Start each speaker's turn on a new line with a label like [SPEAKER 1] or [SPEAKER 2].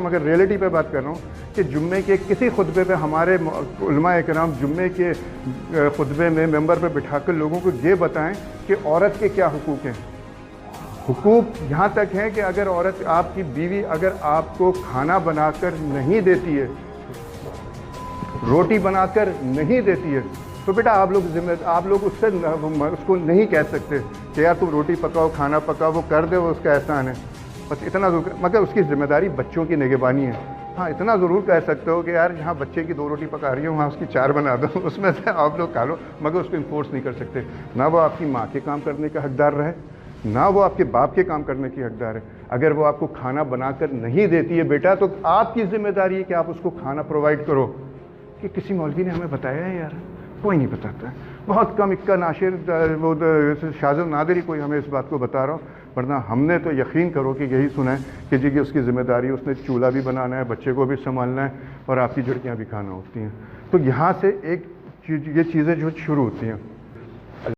[SPEAKER 1] مگر ریئلٹی پہ بات کر رہا ہوں کہ جمعے کے کسی خطبے پہ ہمارے علماء کرام جمعے کے خطبے میں ممبر پہ بٹھا کر لوگوں کو یہ بتائیں کہ عورت کے کیا حقوق ہیں. حقوق یہاں تک ہیں کہ اگر عورت آپ کی بیوی اگر آپ کو کھانا بنا کر نہیں دیتی ہے, روٹی بنا کر نہیں دیتی ہے, تو بیٹا آپ لوگ اس کو نہیں کہہ سکتے کہ یار تم روٹی پکاؤ, کھانا پکاؤ, وہ کر دے, وہ اس کا احسان ہے. بس اتنا ضرور, مگر اس کی ذمہ داری بچوں کی نگہبانی ہے. ہاں اتنا ضرور کہہ سکتے ہو کہ یار یہاں بچے کی 2 روٹی پکا رہی ہوں, وہاں اس کی 4 بنا دو, اس میں سے آپ لوگ کھا لو, مگر اس کو انفورس نہیں کر سکتے. نہ وہ آپ کی ماں کے کام کرنے کا حقدار رہے, نہ وہ آپ کے باپ کے کام کرنے کی حقدار ہے. اگر وہ آپ کو کھانا بنا کر نہیں دیتی ہے بیٹا, تو آپ کی ذمہ داری ہے کہ آپ اس کو کھانا پرووائڈ کرو. کہ کسی مولوی نے ہمیں بتایا ہے یار؟ کوئی نہیں بتاتا ہے. بہت کم اکا ناشر وہ شاذ النادر ہی کوئی ہمیں اس بات کو بتا رہا ہو, ورنہ ہم نے تو یقین کرو کہ یہی سنا ہے کہ جی کہ اس کی ذمہ داری, اس نے چولہا بھی بنانا ہے, بچے کو بھی سنبھالنا ہے, اور آپ کی جھڑکیاں بھی کھانا ہوتی ہیں. تو یہاں سے ایک یہ چیزیں جو شروع ہوتی ہیں.